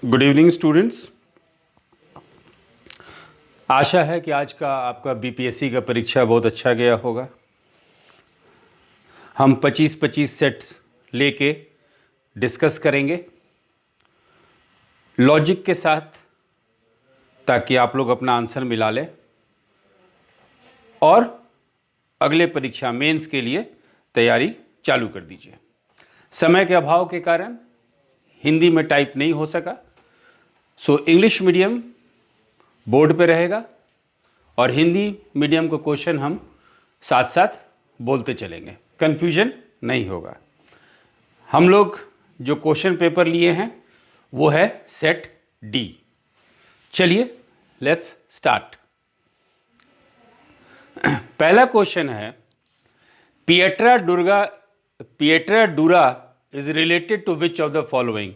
Good evening students. आशा है कि आज का आपका बीपीएससी का परीक्षा बहुत अच्छा गया होगा। हम 25-25 सेट्स लेके डिस्कस करेंगे लॉजिक के साथ, ताकि आप लोग अपना आंसर मिला लें और अगले परीक्षा मेंस के लिए तैयारी चालू कर दीजिए। समय के अभाव के कारण हिंदी में टाइप नहीं हो सका, सो इंग्लिश मीडियम बोर्ड पे रहेगा और हिंदी मीडियम को क्वेश्चन हम साथ साथ बोलते चलेंगे, कन्फ्यूजन नहीं होगा। हम लोग जो क्वेश्चन पेपर लिए हैं वो है सेट डी। चलिए लेट्स स्टार्ट। पहला क्वेश्चन है, Pietra डूरा is related to which of the following?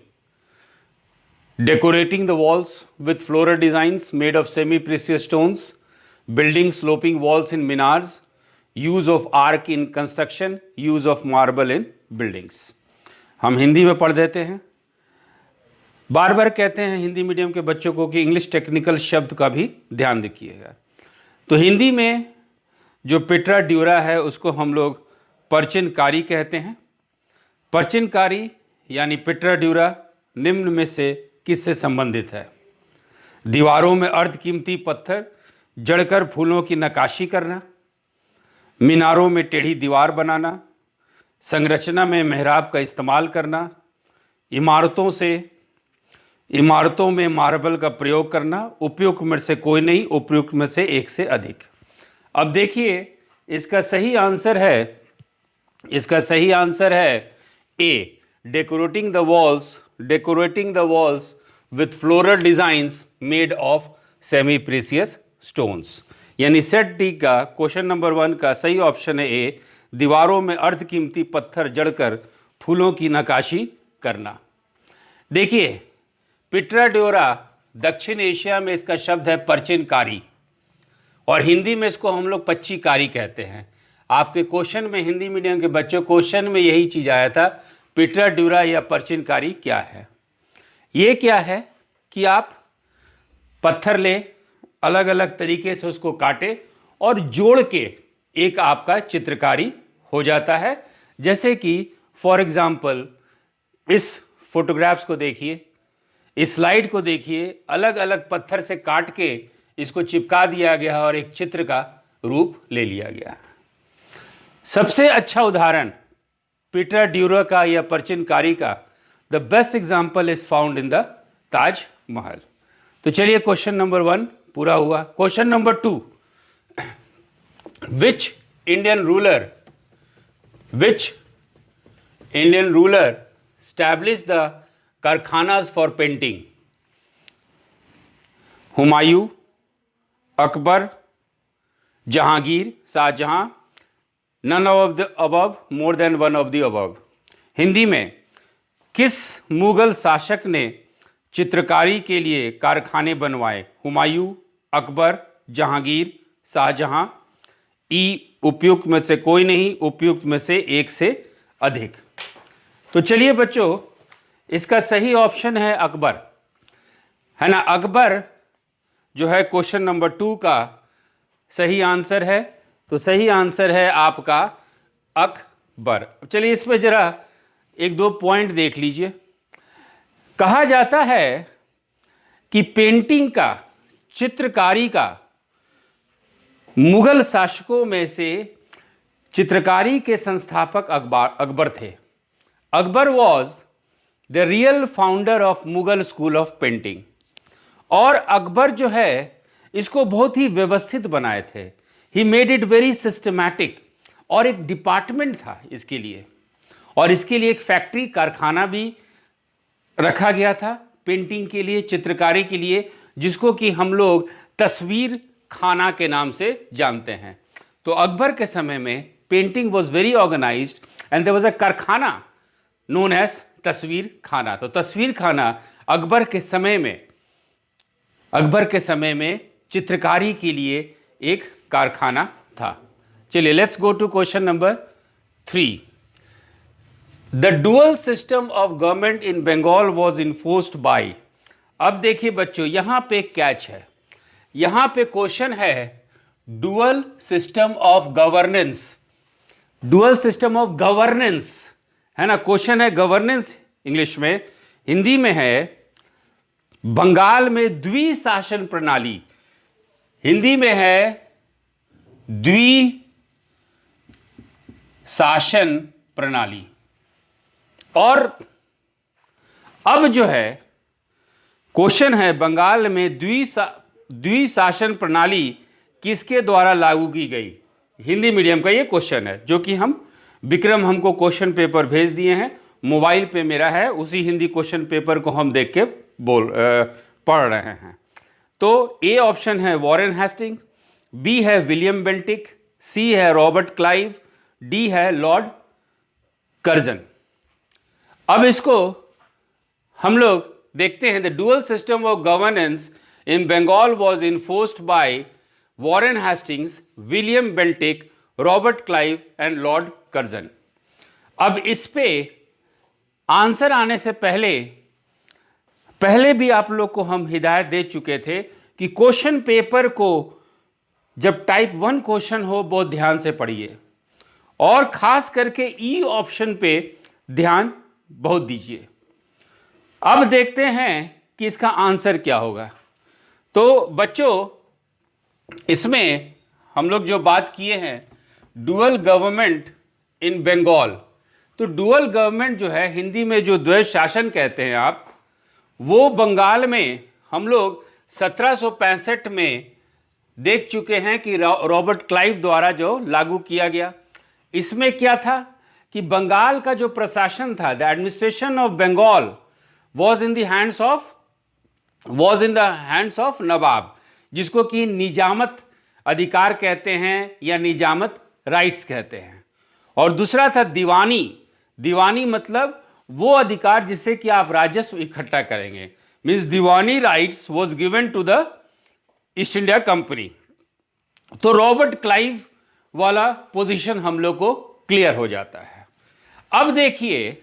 Decorating the walls with floral designs made of semi-precious stones, building sloping walls in minars, use of arc in construction, use of marble in buildings. हम हिंदी में पढ़ देते हैं। बार बार कहते हैं Hindi medium के बच्चों को कि इंग्लिश टेक्निकल शब्द का भी ध्यान रखिएगा। तो हिंदी में जो पिएट्रा ड्यूरा है उसको हम लोग परचिनकारी कहते हैं। परचिनकारी यानी पिएट्रा ड्यूरा निम्न में से किससे संबंधित है? दीवारों में अर्धकीमती पत्थर जड़कर फूलों की नक्काशी करना, मीनारों में टेढ़ी दीवार बनाना, संरचना में मेहराब का इस्तेमाल करना, इमारतों में मार्बल का प्रयोग करना, उपयुक्त में से कोई नहीं, उपयुक्त में से एक से अधिक। अब देखिए इसका सही आंसर है ए, decorating the walls with floral designs made of semi precious stones। यानी सेट डी का क्वेश्चन नंबर 1 का सही ऑप्शन है ए, दीवारों में अर्धकीमती पत्थर जड़कर फूलों की नक्काशी करना। देखिए पिएट्रा ड्यूरा दक्षिण एशिया में इसका शब्द है परचिनकारी और हिंदी में इसको हम लोग पच्चीकारी कहते हैं। आपके क्वेश्चन में हिंदी मीडियम के बच्चों क्वेश्चन में यही चीज आया था, पिएट्रा ड्यूरा या परचिनकारी क्या है। ये क्या है कि आप पत्थर ले, अलग अलग तरीके से उसको काटे और जोड़ के एक आपका चित्रकारी हो जाता है। जैसे कि फॉर एग्जाम्पल इस फोटोग्राफ्स को देखिए, इस स्लाइड को देखिए, अलग अलग पत्थर से काट के इसको चिपका दिया गया और एक चित्र का रूप ले लिया गया। सबसे अच्छा उदाहरण पिएट्रा ड्यूरा का या परचिनकारी का, the best example is found in the Taj Mahal. तो चलिए क्वेश्चन नंबर 1 पूरा हुआ। Question number 2, which Indian ruler established the karkhanas for painting? Humayun, Akbar, Jahangir, Shahjahan, none of the above, more than one of the above. Hindi में किस मुगल शासक ने चित्रकारी के लिए कारखाने बनवाए? हुमायूं, अकबर, जहांगीर, शाहजहां। ई उपयुक्त में से कोई नहीं, उपयुक्त में से एक से अधिक। तो चलिए बच्चों इसका सही ऑप्शन है अकबर, है ना। अकबर जो है क्वेश्चन नंबर 2 का सही आंसर है। तो सही आंसर है आपका अकबर। चलिए इस पर जरा 1-2 पॉइंट देख लीजिए। कहा जाता है कि पेंटिंग का, चित्रकारी का मुगल शासकों में से चित्रकारी के संस्थापक अकबर थे। Akbar was the real founder of Mughal school of painting. और अकबर जो है इसको बहुत ही व्यवस्थित बनाए थे। He made it very systematic और एक डिपार्टमेंट था इसके लिए, और इसके लिए एक फैक्ट्री, कारखाना भी रखा गया था पेंटिंग के लिए, चित्रकारी के लिए, जिसको कि हम लोग तस्वीर खाना के नाम से जानते हैं। तो अकबर के समय में painting was very organised and there was a karkhana known as तस्वीर खाना। तो तस्वीर खाना अकबर के समय में चित्रकारी के लिए एक कारखाना था। चलिए let's go to question number 3। The dual system of government in Bengal was enforced by अब देखिए बच्चों, यहां पे कैच है, यहां पे क्वेश्चन है dual system of governance. Dual system of governance है ना, क्वेश्चन है गवर्नेंस इंग्लिश में, हिंदी में है बंगाल में द्विशासन प्रणाली, हिंदी में है द्विशासन प्रणाली। और अब जो है क्वेश्चन है बंगाल में द्विशासन प्रणाली किसके द्वारा लागू की गई, हिंदी मीडियम का ये क्वेश्चन है, जो कि विक्रम हमको क्वेश्चन पेपर भेज दिए हैं, मोबाइल पे मेरा है, उसी हिंदी क्वेश्चन पेपर को हम देख के पढ़ रहे हैं। तो ए ऑप्शन है वॉरेन हेस्टिंग्स, बी है विलियम बेंटिक, सी है रॉबर्ट क्लाइव, डी है लॉर्ड कर्जन। अब इसको हम लोग देखते हैं। The dual system of governance in Bengal was enforced by Warren Hastings, William Bentinck, Robert Clive and Lord Curzon. अब इस पे आंसर आने से पहले भी आप लोग को हम हिदायत दे चुके थे कि क्वेश्चन पेपर को जब टाइप 1 क्वेश्चन हो बहुत ध्यान से पढ़िए, और खास करके ई ऑप्शन पे ध्यान बहुत दीजिए। अब देखते हैं कि इसका आंसर क्या होगा। तो बच्चों, इसमें हम लोग जो बात किए हैं डुअल गवर्नमेंट इन बंगाल, तो डुअल गवर्नमेंट जो है हिंदी में जो द्वैध शासन कहते हैं आप, वो बंगाल में हम लोग 1765 में देख चुके हैं कि रॉबर्ट क्लाइव द्वारा जो लागू किया गया। इसमें क्या था कि बंगाल का जो प्रशासन था, the administration of Bengal was in the hands of Nawab, जिसको कि निजामत अधिकार कहते हैं या निजामत राइट्स कहते हैं। और दूसरा था दीवानी। दीवानी मतलब वो अधिकार जिससे कि आप राजस्व इकट्ठा करेंगे, means diwani rights was given to the East India company. तो रॉबर्ट क्लाइव वाला पोजीशन हम लोग को क्लियर हो जाता है। अब देखिए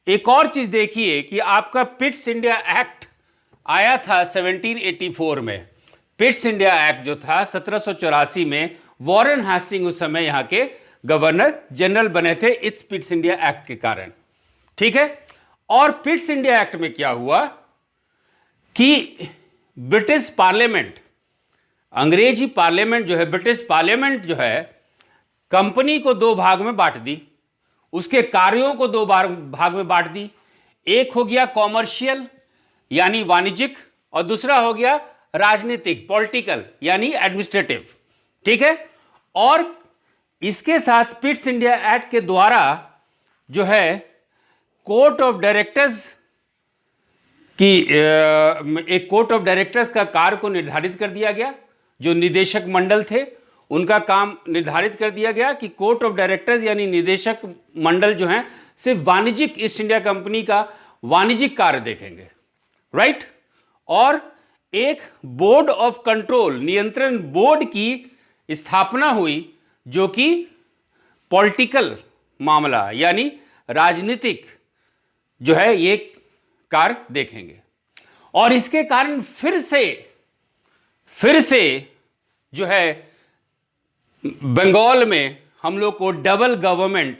एक और चीज देखिए कि आपका पिट्स इंडिया एक्ट आया था 1784 में। पिट्स इंडिया एक्ट जो था 1784 में, वॉरेन हेस्टिंग उस समय यहां के गवर्नर जनरल बने थे इस पिट्स इंडिया एक्ट के कारण, ठीक है। और पिट्स इंडिया एक्ट में क्या हुआ कि ब्रिटिश पार्लियामेंट, अंग्रेजी पार्लियामेंट जो है, ब्रिटिश पार्लियामेंट जो है, कंपनी को 2 भाग में बांट दी, उसके कार्यों को 2 भाग में बांट दी। एक हो गया कॉमर्शियल यानी वाणिज्यिक, और दूसरा हो गया राजनीतिक पॉलिटिकल यानी एडमिनिस्ट्रेटिव, ठीक है। और इसके साथ पिट्स इंडिया एक्ट के द्वारा जो है कोर्ट ऑफ डायरेक्टर्स की एक कोर्ट ऑफ डायरेक्टर्स का कार्य को निर्धारित कर दिया गया। जो निदेशक मंडल थे उनका काम निर्धारित कर दिया गया कि कोर्ट ऑफ डायरेक्टर्स यानी निदेशक मंडल जो हैं सिर्फ वाणिज्यिक, ईस्ट इंडिया कंपनी का वाणिज्यिक कार्य देखेंगे, राइट। और एक बोर्ड ऑफ कंट्रोल, नियंत्रण बोर्ड की स्थापना हुई जो कि पॉलिटिकल मामला यानी राजनीतिक जो है ये कार्य देखेंगे। और इसके कारण फिर से जो है बंगाल में हम लोग को डबल गवर्नमेंट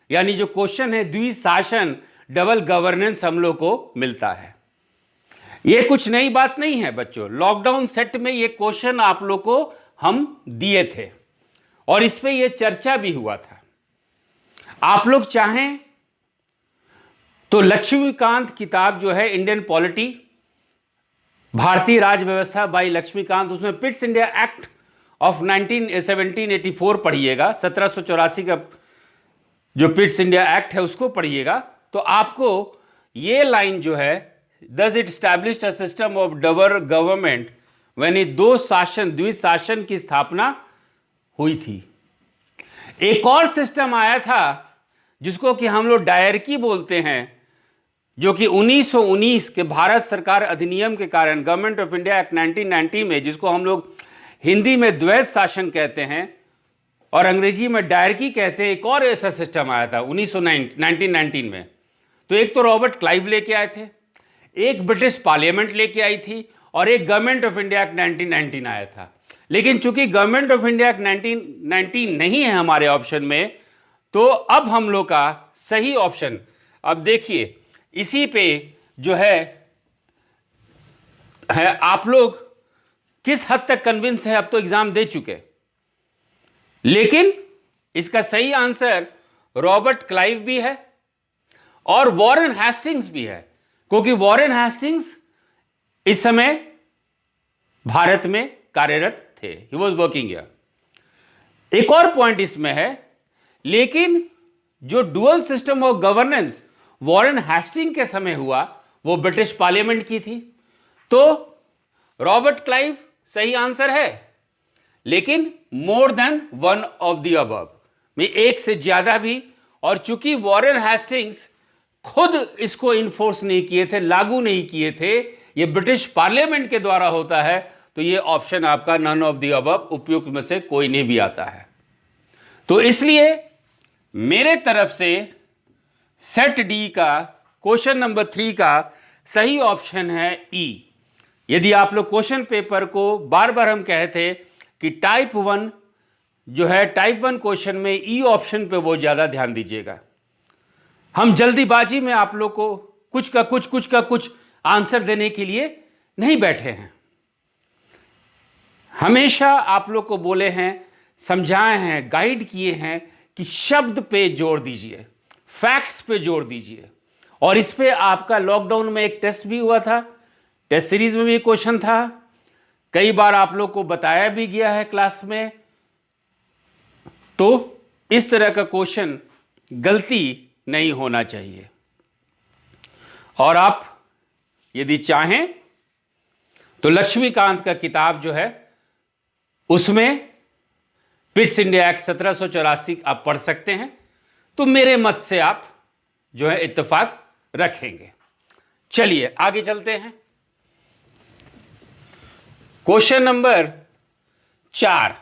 यानी जो क्वेश्चन है द्विशासन, डबल गवर्नेंस हम लोग को मिलता है। ये कुछ नई बात नहीं है बच्चों, लॉकडाउन सेट में ये क्वेश्चन आप लोग को हम दिए थे और इस पे ये चर्चा भी हुआ था। आप लोग चाहें तो लक्ष्मीकांत किताब जो है इंडियन पॉलिटी, भारतीय राज व्यवस्था बाई लक्ष्मीकांत, उसमें पिट्स इंडिया एक्ट ऑफ 1784 पढ़िएगा, 1784 का जो पिट्स इंडिया एक्ट है उसको पढ़िएगा, तो आपको ये लाइन जो है Thus it established a system of double government when ये द्विशासन की स्थापना हुई थी। एक और सिस्टम आया था जिसको कि हम लोग डायरकी बोलते हैं, जो कि 1919 के भारत सरकार अधिनियम के कारण, गवर्नमेंट ऑफ इंडिया एक्ट 1990 में, जिसको हम लोग हिंदी में द्वैध शासन कहते हैं और अंग्रेजी में डायरकी कहते हैं, एक और ऐसा सिस्टम आया था 1919 में। तो एक तो रॉबर्ट क्लाइव लेके आए थे, एक ब्रिटिश पार्लियामेंट लेके आई थी और एक गवर्नमेंट ऑफ इंडिया एक्ट 1919 आया था। लेकिन चूंकि गवर्नमेंट ऑफ इंडिया एक्ट 1919 नहीं है हमारे ऑप्शन में, तो अब हम लोग का सही ऑप्शन, अब देखिए इसी पे जो है आप लोग किस हद तक कन्विंस है, अब तो एग्जाम दे चुके, लेकिन इसका सही आंसर रॉबर्ट क्लाइव भी है और वॉरेन हेस्टिंग्स भी है, क्योंकि वॉरेन हेस्टिंग्स इस समय भारत में कार्यरत थे, ही वॉज वर्किंग हियर। एक और पॉइंट इसमें है, लेकिन जो dual system of governance Warren Hasting के समय हुआ वो ब्रिटिश पार्लियामेंट की थी, तो रॉबर्ट क्लाइव सही आंसर है, लेकिन मोर than one of the above में एक से ज्यादा भी। और चूंकि वॉरेन हेस्टिंग्स खुद इसको इन्फोर्स नहीं किए थे, लागू नहीं किए थे, ये ब्रिटिश पार्लियामेंट के द्वारा होता है, तो ये ऑप्शन आपका नन ऑफ द अबव, उपयुक्त में से कोई नहीं भी आता है। तो इसलिए मेरे तरफ से सेट डी का क्वेश्चन नंबर 3 का सही ऑप्शन है ई। यदि आप लोग क्वेश्चन पेपर को बार बार हम कहे थे कि टाइप 1 जो है, टाइप 1 क्वेश्चन में ई ऑप्शन पे वो ज्यादा ध्यान दीजिएगा। हम जल्दीबाजी में आप लोग को कुछ का कुछ आंसर देने के लिए नहीं बैठे हैं। हमेशा आप लोग को बोले हैं, समझाए हैं, गाइड किए हैं कि शब्द पे जोर दीजिए, फैक्ट्स पे जोर दीजिए। और इस पे आपका लॉकडाउन में एक टेस्ट भी हुआ था, टेस्ट सीरीज में भी एक क्वेश्चन था, कई बार आप लोग को बताया भी गया है क्लास में। तो इस तरह का क्वेश्चन गलती नहीं होना चाहिए। और आप यदि चाहें तो लक्ष्मीकांत का किताब जो है उसमें पिट्स इंडिया एक्ट 1784 आप पढ़ सकते हैं, तो मेरे मत से आप जो है इत्तेफाक रखेंगे। चलिए आगे चलते हैं। Question number 4,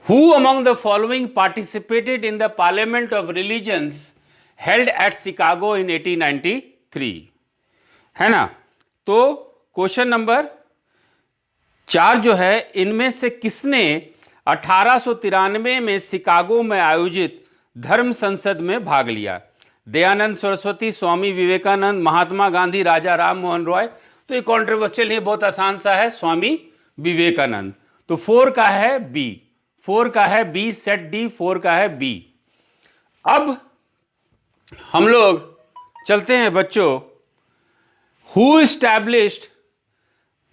who among the following participated in the parliament of religions held at Chicago in 1893, है ना। तो क्वेश्चन नंबर 4 जो है, इनमें से किसने 1893 में शिकागो में आयोजित धर्म संसद में भाग लिया? दयानंद सरस्वती, स्वामी विवेकानंद, महात्मा गांधी, राजा राम मोहन रॉय। तो ये कॉन्ट्रोवर्शियल नहीं, बहुत आसान सा है, स्वामी विवेकानंद। तो 4 का है बी, 4 का है बी, सेट डी 4 का है बी। अब हम लोग चलते हैं बच्चों, who established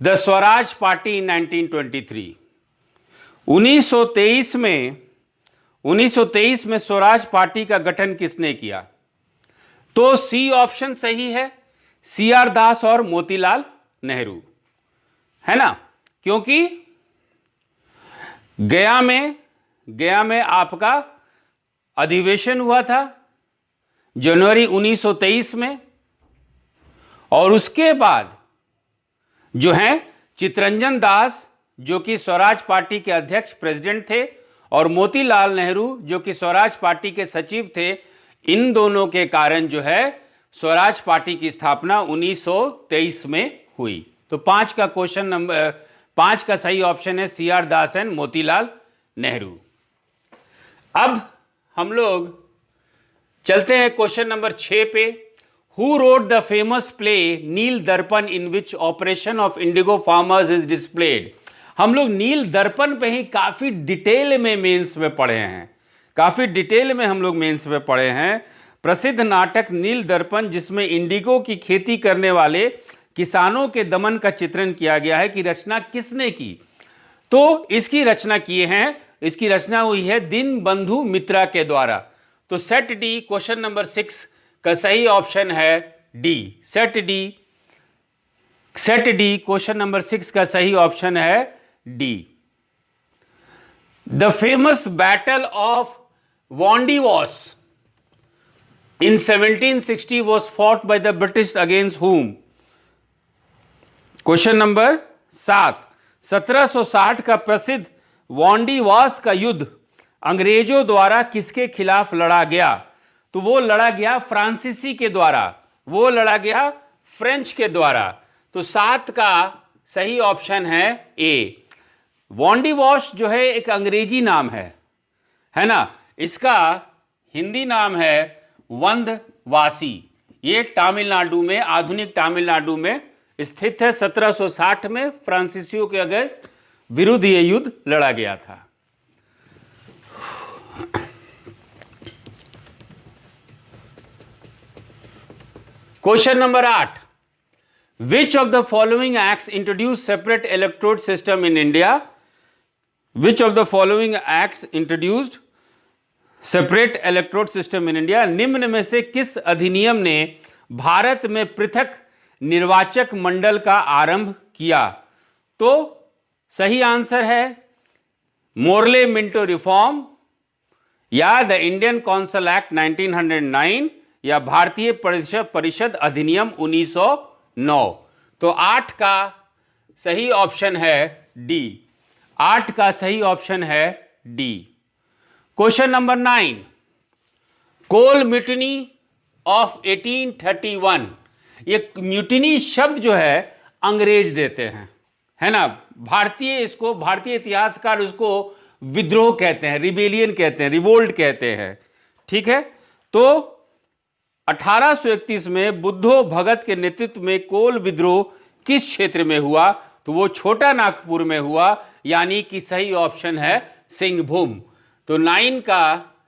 the Swaraj party इन 1923। 1923 में स्वराज पार्टी का गठन किसने किया? तो सी ऑप्शन सही है, CR दास और मोतीलाल नेहरू, है ना। क्योंकि गया में आपका अधिवेशन हुआ था जनवरी 1923 में, और उसके बाद जो है चितरंजन दास जो कि स्वराज पार्टी के अध्यक्ष प्रेसिडेंट थे, और मोतीलाल नेहरू जो कि स्वराज पार्टी के सचिव थे, इन दोनों के कारण जो है स्वराज पार्टी की स्थापना 1923 में हुई। तो 5 का क्वेश्चन नंबर 5 का सही ऑप्शन है CR दास एंड मोतीलाल नेहरू। अब हम लोग चलते हैं क्वेश्चन नंबर 6 पे। Who wrote the famous play Nil Darpan in which operation of indigo farmers is displayed? हम लोग नील दर्पण पे ही काफी डिटेल में मेंस में पढ़े हैं, काफी डिटेल में हम लोग मेंस में पढ़े हैं। प्रसिद्ध नाटक नील दर्पण, जिसमें इंडिगो की खेती करने वाले किसानों के दमन का चित्रण किया गया है, कि रचना किसने की? तो इसकी रचना किए हैं, इसकी रचना हुई है दीनबंधु मित्रा के द्वारा। तो सेट डी क्वेश्चन नंबर 6 का सही ऑप्शन है D. Set D question number 6 का सही ऑप्शन है D. The famous battle of Wandiwash in 1760 was fought by the British against whom? Question number 7, 1760 का प्रसिद्ध वांडीवॉस का युद्ध अंग्रेजों द्वारा किसके खिलाफ लड़ा गया? तो वो लड़ा गया फ्रांसीसी के द्वारा, वो लड़ा गया फ्रेंच के द्वारा। तो 7 का सही ऑप्शन है ए। वॉन्डी वॉश जो है एक अंग्रेजी नाम है ना, इसका हिंदी नाम है वंदवासी। ये तमिलनाडु में, आधुनिक तमिलनाडु में स्थित है। 1760 में फ्रांसीसियों के अगेंस्ट विरुद्ध ये युद्ध लड़ा गया था। Question number 8, which of the following acts introduce separate electrode system in India? Which of the following acts introduced separate electrode system in India? निम्न में से किस अधिनियम ने भारत में पृथक निर्वाचक मंडल का आरंभ किया? तो सही आंसर है मोर्ले मिंटो रिफॉर्म, या द इंडियन कौंसिल एक्ट 1909, या भारतीय परिषद अधिनियम 1909। तो 8 का सही ऑप्शन है डी। 8 का सही ऑप्शन है D. Question number 9, Kol mutiny of 1831। ये म्यूटिनी शब्द जो है अंग्रेज देते हैं, है ना। भारतीय इतिहासकार उसको विद्रोह कहते हैं, रिबेलियन कहते हैं, रिवोल्ट कहते हैं, ठीक है। तो 1831 में बुद्धो भगत के नेतृत्व में कोल विद्रोह किस क्षेत्र में हुआ? तो वो छोटा नागपुर में हुआ, यानी कि सही ऑप्शन है सिंहभूम। तो 9 का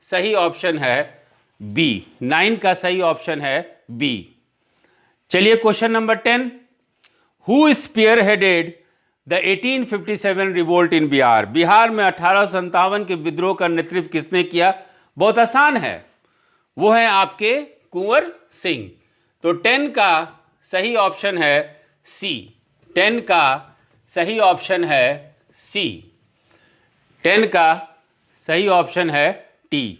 सही ऑप्शन है बी। 9 का सही ऑप्शन है बी। चलिए question number 10, who spearheaded the 1857 revolt in Bihar? Bihar में 1857 के विद्रोह का नेतृत्व किसने किया? बहुत आसान है, वो है आपके कुंवर सिंह। तो 10 का सही ऑप्शन है सी। 10 का सही ऑप्शन है सी। 10 का सही ऑप्शन है T.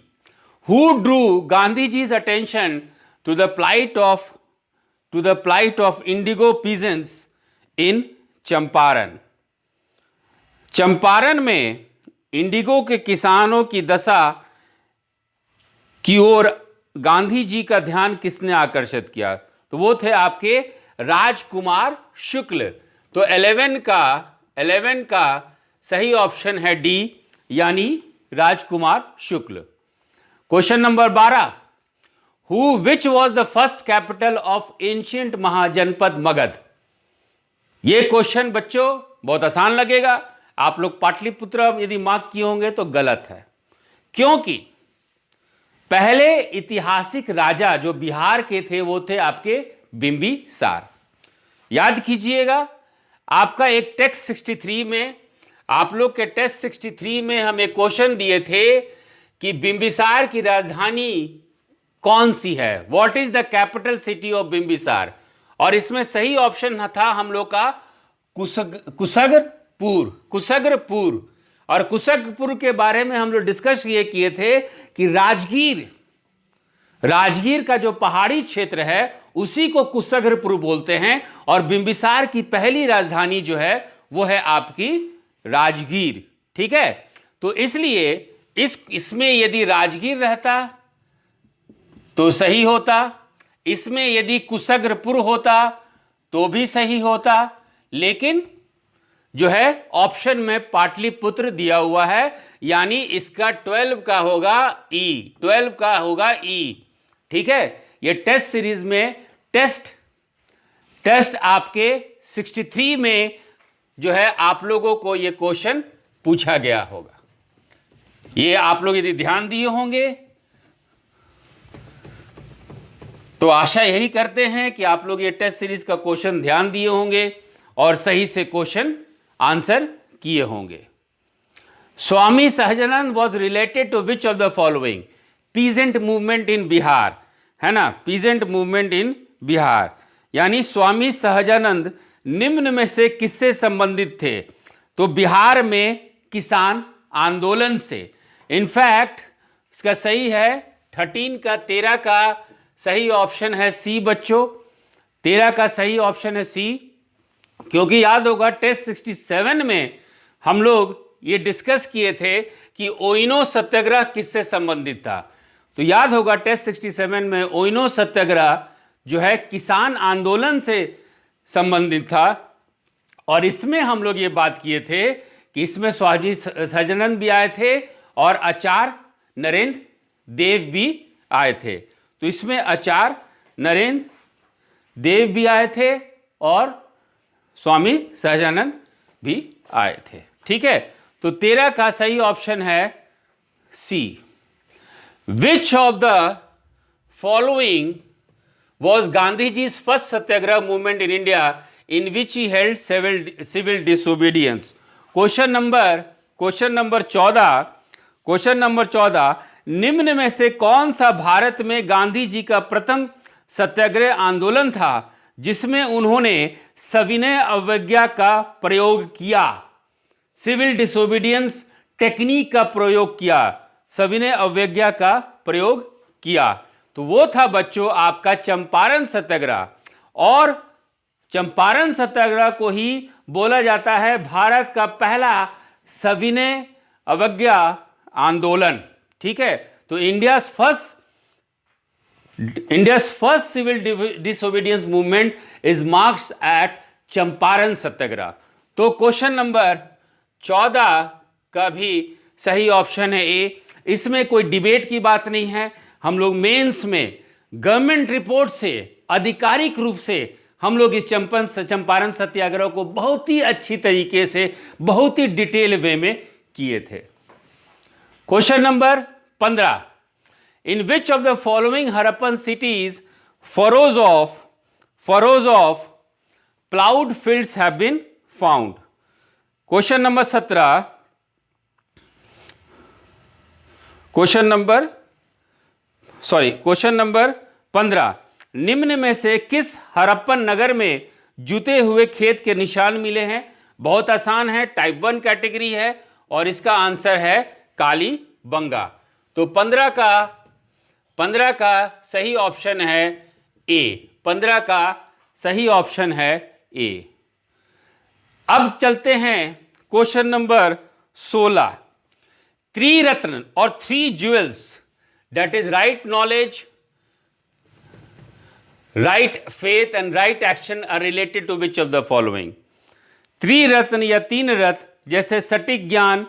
Who drew Gandhi ji's attention to the plight of indigo peasants in Champaran? Champaran में इंडिगो के किसानों की दशा की ओर गांधी जी का ध्यान किसने आकर्षित किया? तो वो थे आपके राजकुमार शुक्ल। तो 11 का सही ऑप्शन है डी, यानी Rajkumar Shukla. Question number 12, which was the first capital of ancient Mahajanapada Magadh? ये क्वेश्चन बच्चों बहुत आसान लगेगा, आप लोग पाटलिपुत्र यदि मार्क किए होंगे तो गलत है, क्योंकि पहले ऐतिहासिक राजा जो बिहार के थे वो थे आपके बिंबिसार। याद कीजिएगा, आपका एक टेस्ट 63 में, आप लोग के टेस्ट 63 में हमें क्वेश्चन दिए थे कि बिंबिसार की राजधानी कौन सी है, what is the capital city of Bimbisara? और इसमें सही ऑप्शन था हम लोग का कुशग्रपुर। और कुशग्रपुर के बारे में हम लोग डिस्कस ये किए थे कि राजगीर का जो पहाड़ी क्षेत्र है उसी को कुशग्रपुर बोलते हैं, और बिंबिसार की पहली राजधानी जो है वो है आपकी राजगीर, ठीक है। तो इसलिए इसमें यदि राजगीर रहता तो सही होता, इसमें यदि कुशग्रपुर होता तो भी सही होता, लेकिन जो है ऑप्शन में पाटलिपुत्र दिया हुआ है, यानी इसका 12 का होगा ई। 12 का होगा ई, ठीक है। ये टेस्ट सीरीज में टेस्ट आपके 63 में जो है आप लोगों को ये क्वेश्चन पूछा गया होगा। ये आप लोग यदि ध्यान दिए होंगे तो आशा यही करते हैं कि आप लोग ये टेस्ट सीरीज का क्वेश्चन ध्यान दिए होंगे और सही से क्वेश्चन आंसर किए होंगे। Swami Sahajanand was related to which of the following? Peasant movement in Bihar, है ना, पीजेंट मूवमेंट इन बिहार, यानी स्वामी सहजानंद निम्न में से किससे संबंधित थे? तो बिहार में किसान आंदोलन से। इनफैक्ट इसका सही है 13 का सही ऑप्शन है सी बच्चों। 13 का सही ऑप्शन है सी, क्योंकि याद होगा टेस्ट 67 में हम लोग ये डिस्कस किए थे कि ओइनो सत्याग्रह किससे संबंधित था। तो याद होगा टेस्ट 67 में ओइनो सत्याग्रह जो है किसान आंदोलन से संबंधित था। और इसमें हम लोग ये बात किए थे कि इसमें स्वामी सच्चिदानंद भी आए थे और आचार्य नरेंद्र देव भी आए थे। तो इसमें आचार्य नरेंद्र देव भी आए थे और स्वामी सच्चिदानंद भी आए थे। ठीक है, तो 13 का सही ऑप्शन है C. Which of the following was Gandhiji's first satyagraha movement in India in which he held civil disobedience? Question number 14, निम्न में से कौन सा भारत में गांधी जी का प्रथम सत्याग्रह आंदोलन था जिसमें उन्होंने सविनय अवज्ञा का प्रयोग किया, सिविल डिसोबीडियंस टेक्निक का प्रयोग किया, सविनय अवज्ञा का प्रयोग किया? तो वो था बच्चों आपका चंपारण सत्याग्रह। और चंपारण सत्याग्रह को ही बोला जाता है भारत का पहला सविनय अवज्ञा आंदोलन। ठीक है, तो India first civil disobedience movement is marks at Champaran Satyagraha. तो क्वेश्चन नंबर 14 का भी सही ऑप्शन है ए। इसमें कोई डिबेट की बात नहीं है। हम लोग मेंस में गवर्नमेंट रिपोर्ट से आधिकारिक रूप से हम लोग इस चंपारण सत्याग्रह को बहुत ही अच्छी तरीके से बहुत ही डिटेल वे में किए थे। Question number 15, in which of the following Harappan cities furrows of ploughed fields have been found? Question number 17, question number 15, निम्न में से किस हरप्पन नगर में जुते हुए खेत के निशान मिले हैं? बहुत आसान है, टाइप 1 कैटेगरी है और इसका आंसर है कालीबंगा। तो 15 का सही ऑप्शन है ए। 15 का सही ऑप्शन है ए। अब चलते हैं क्वेश्चन नंबर 16, त्रिरत्न और 3 jewels, that is right knowledge, right faith and right action are related to which of the following? त्रिरत्न या 3 रत्न जैसे सटीक ज्ञान,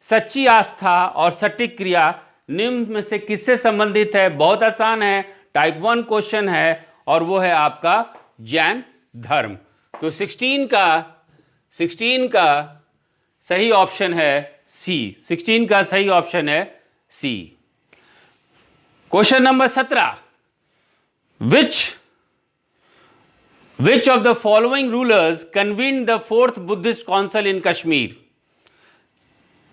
सच्ची आस्था और सटीक क्रिया निम्न में से किससे संबंधित है? बहुत आसान है, टाइप 1 क्वेश्चन है और वो है आपका जैन धर्म। तो 16 का सही ऑप्शन है सी। 16 का सही ऑप्शन है C. Question number 17, which of the following rulers convened the 4th Buddhist Council in Kashmir?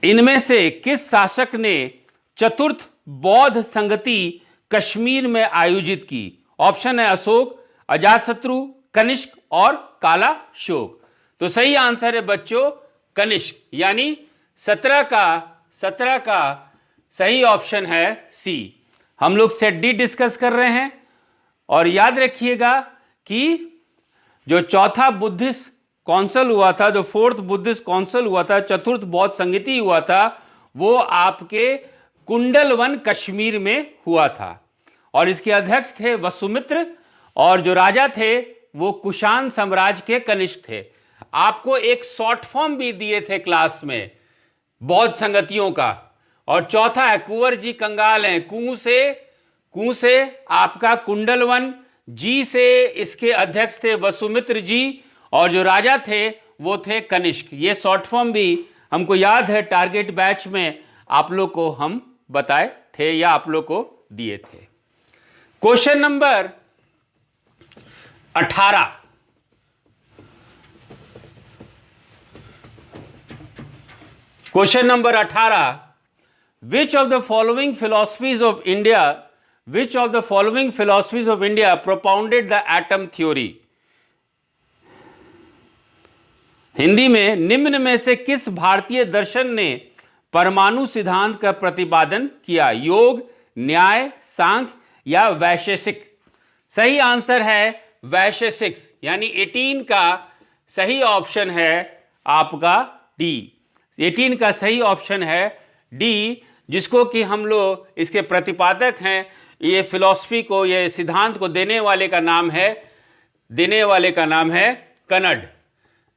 इनमें से किस शासक ने 4th बौद्ध संगति कश्मीर में आयोजित की? ऑप्शन है अशोक, अजातशत्रु, कनिष्क और काला शोक। तो सही आंसर है बच्चों कनिष्क, यानी 17 का सही ऑप्शन है सी। हम लोग सेट डी डिस्कस कर रहे हैं और याद रखिएगा कि जो चौथा बुद्धिस्ट काउंसिल हुआ था, जो 4th बुद्धिस्ट काउंसिल हुआ था, 4th बौद्ध संगति हुआ था, वो आपके कुंडलवन कश्मीर में हुआ था और इसके अध्यक्ष थे वसुमित्र और जो राजा थे वो कुषाण साम्राज्य के कनिष्क थे। आपको एक शॉर्ट फॉर्म भी दिए थे क्लास में बौद्ध संगतियों का। और चौथा है कुंवर जी कंगाल हैं, कू से आपका कुंडलवन, जी से इसके अध्यक्ष थे वसुमित्र जी और जो राजा थे वो थे कनिष्क। ये शॉर्ट फॉर्म भी हमको याद है, टारगेट बैच में आप लोग को हम बताए थे या आप लोग को दिए थे। Question number 18, question number 18, which of the following philosophies of India propounded the atom theory? Hindi में निम्न में से किस भारतीय दर्शन ने परमाणु सिद्धांत का प्रतिपादन किया? योग, न्याय, सांख्य या वैशेषिक? सही आंसर है वैशेषिक्स, यानी 18 का सही ऑप्शन है आपका डी। 18 का सही ऑप्शन है डी, जिसको कि हम लोग इसके प्रतिपादक हैं ये फिलॉसफी को, ये सिद्धांत को देने वाले का नाम है कनड।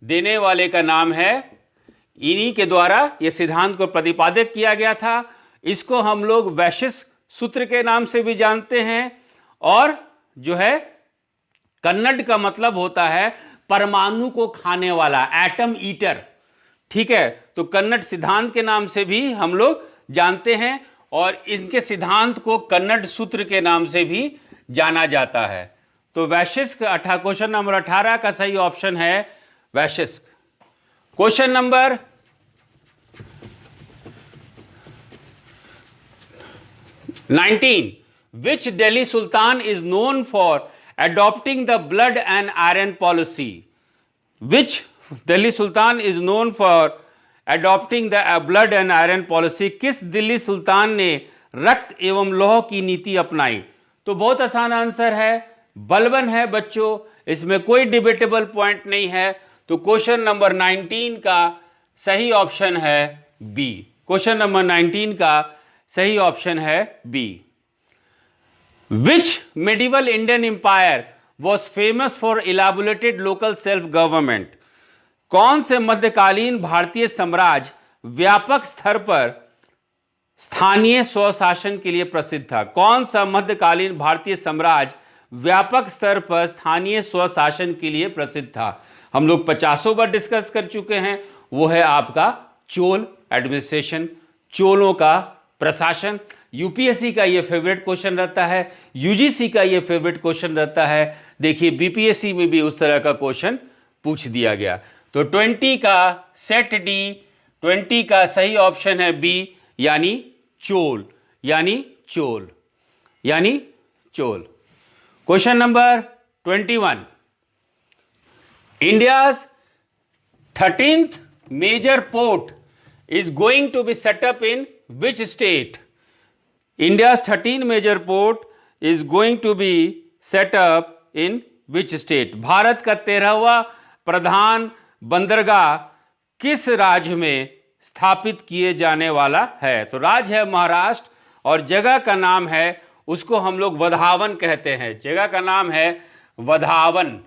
देने वाले का नाम है, इन्हीं के द्वारा ये सिद्धांत को प्रतिपादित किया गया था। इसको हम लोग वैशिष्ट सूत्र के नाम से भी जानते हैं, और जो है कन्नड का मतलब होता है परमाणु को खाने वाला, एटम ईटर। ठीक है, तो कन्नड सिद्धांत के नाम से भी हम लोग जानते हैं, और इनके सिद्धांत को कन्नड सूत्र के नाम से भी जाना जाता है। तो वैशिष्ट क्वेश्चन नंबर 18 का सही ऑप्शन है वैशिष्ट। Question number 19, which Delhi Sultan is known for adopting the blood and iron policy? Which Delhi Sultan is known for adopting the blood and iron policy? किस दिल्ली सुल्तान ने रक्त एवं लौह की नीति अपनाई? तो बहुत आसान आंसर है, बलबन है बच्चों, इसमें कोई डिबेटेबल पॉइंट नहीं है। तो क्वेश्चन नंबर 19 का सही ऑप्शन है बी। क्वेश्चन नंबर 19 का सही ऑप्शन है B. Which medieval Indian empire was famous for elaborated local self-government? कौन से मध्यकालीन भारतीय साम्राज्य व्यापक स्तर पर स्थानीय स्वशासन के लिए प्रसिद्ध था? कौन सा मध्यकालीन भारतीय साम्राज्य व्यापक स्तर पर स्थानीय स्वशासन के लिए प्रसिद्ध था? हम लोग 50 बार डिस्कस कर चुके हैं, वो है आपका चोल एडमिनिस्ट्रेशन, चोलों का प्रशासन। यूपीएससी का ये फेवरेट क्वेश्चन रहता है, यूजीसी का ये फेवरेट क्वेश्चन रहता है। देखिए बीपीएससी में भी उस तरह का क्वेश्चन पूछ दिया गया। तो 20 का सेट डी, 20 का सही ऑप्शन है बी, यानी चोल, यानी चोल, यानी Chola. Question number 21, India's 13th major port is going to be set up in which state? India's 13th major port is going to be set up in which state? Bharat का 13वां प्रधान बंदरगाह किस राज्य में स्थापित किए जाने वाला है? तो राज्य है महाराष्ट्र, और जगह का नाम है, उसको हम लोग वधावन कहते हैं। जगह का नाम है वधावन,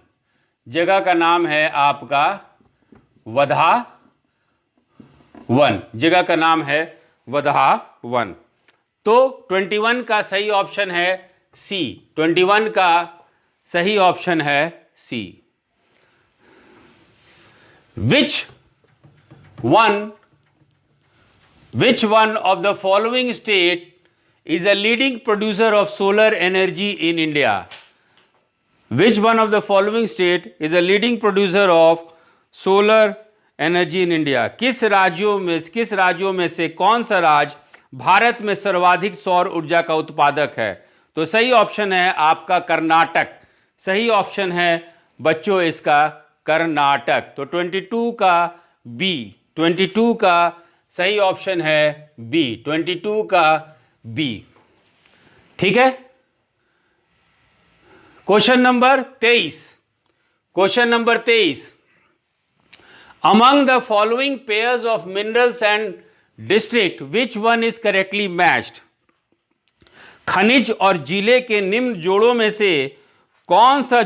जगह का नाम है आपका वधावन, जगह का नाम है वधावन। तो 21 का सही ऑप्शन है सी, 21 का सही ऑप्शन है सी। Which one of the following state is a leading producer of solar energy in India? Which one of the following state is a leading producer of solar energy in India? किस राज्यों में से कौन सा राज्य भारत में सर्वाधिक सौर ऊर्जा का उत्पादक है? तो सही ऑप्शन है आपका कर्नाटक, सही ऑप्शन है बच्चों इसका कर्नाटक। तो 22 का बी, 22 का सही ऑप्शन है बी, 22 का बी। ठीक है, question number 23, question number 23, among the following pairs of minerals and district which one is correctly matched? खनिज और जिले के निम्न जोड़ों में से कौन सा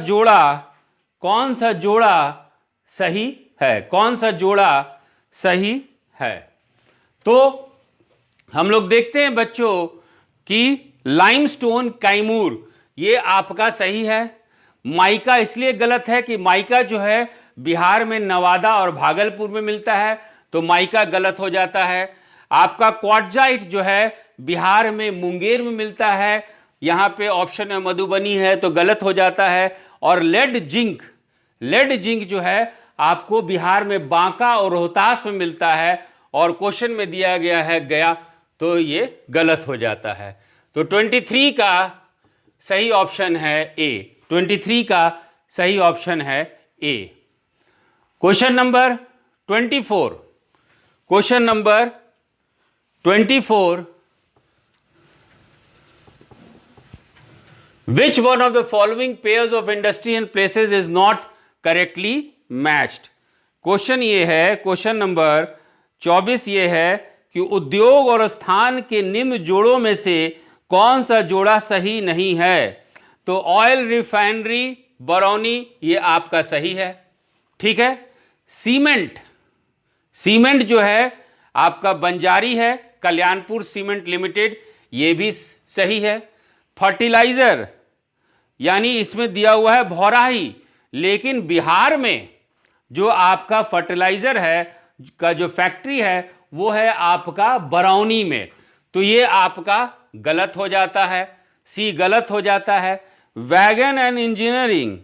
जोड़ा सही है? कौन सा जोड़ा सही है? तो हम लोग देखते हैं बच्चों कि लाइमस्टोन कैमूर ये आपका सही है। माइका इसलिए गलत है कि माइका जो है बिहार में नवादा और भागलपुर में मिलता है, तो माइका गलत हो जाता है। आपका क्वार्टजाइट जो है बिहार में मुंगेर में मिलता है, यहाँ पे ऑप्शन में मधुबनी है, तो गलत हो जाता है। और लेड जिंक जो है आपको बिहार में बांका और रोहतास में मिलता है, और क्वेश्चन में दिया गया है गया, तो ये गलत हो जाता है। तो 23 का सही ऑप्शन है ए, 23 का सही ऑप्शन है A. Question number 24, question number 24, which one of the following pairs of industry and places is not correctly matched? Question ये है, क्वेश्चन नंबर 24 ये है कि उद्योग और स्थान के निम्न जोड़ों में से कौन सा जोड़ा सही नहीं है? तो ऑयल रिफाइनरी बरौनी ये आपका सही है, ठीक है। सीमेंट जो है आपका बंजारी है, कल्याणपुर सीमेंट लिमिटेड, ये भी सही है। फर्टिलाइजर यानी इसमें दिया हुआ है भौराही, लेकिन बिहार में जो आपका फर्टिलाइजर है का जो फैक्ट्री है वो है आपका बरौनी में, तो ये आपका गलत हो जाता है, सी गलत हो जाता है। वैगन एंड इंजीनियरिंग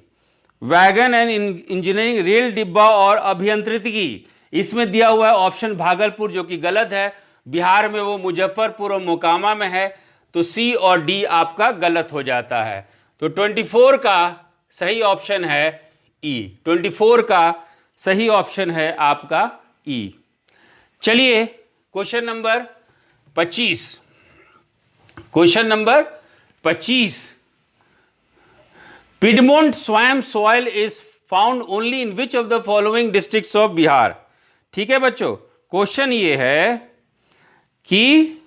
रेल डिब्बा और अभियंत्रिकी, इसमें दिया हुआ है ऑप्शन भागलपुर, जो कि गलत है। बिहार में वो मुजफ्फरपुर और मोकामा में है, तो सी और डी आपका गलत हो जाता है। तो 24 का सही ऑप्शन है ई, 24 का सही ऑप्शन है आपका ई। चलिए question number 25, question number 25, piedmont swamp soil is found only in which of the following districts of Bihar. ठीक है बच्चों, क्वेश्चन ये है कि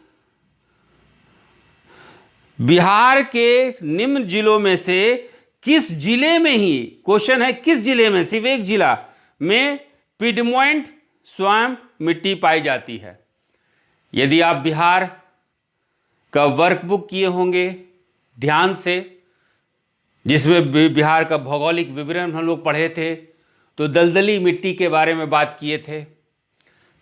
बिहार के निम्न जिलों में से किस जिले में ही, क्वेश्चन है किस जिले में, सिर्फ एक जिला में पिडमोंट स्वयं मिट्टी पाई जाती है। यदि आप बिहार का वर्कबुक किए होंगे ध्यान से, जिसमें बिहार का भौगोलिक विवरण हम लोग पढ़े थे, तो दलदली मिट्टी के बारे में बात किए थे।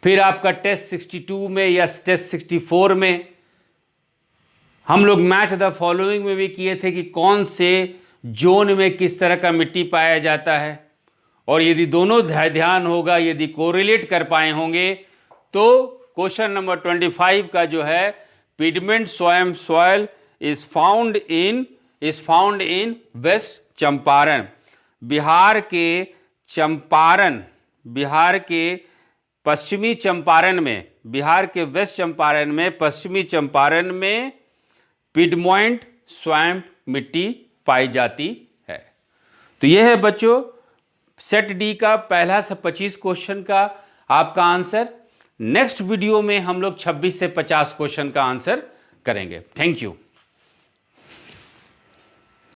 फिर आपका टेस्ट 62 में या टेस्ट 64 में हम लोग मैच द फॉलोइंग में भी किए थे कि कौन से जोन में किस तरह का मिट्टी पाया जाता है, और यदि दोनों ध्यान होगा, यदि कोरिलेट कर पाए होंगे, तो क्वेश्चन नंबर 25 का जो है piedmont swamp soil is found in West Champaran. Bihar के चंपारण, बिहार के पश्चिमी चंपारण में, बिहार के वेस्ट चंपारण में, पश्चिमी चंपारण में पिडमोंट स्वयं मिट्टी पाई जाती है। तो यह है बच्चों सेट डी का पहला से 25 क्वेश्चन का आपका आंसर। नेक्स्ट वीडियो में हम लोग 26 से 50 क्वेश्चन का आंसर करेंगे। Thank you.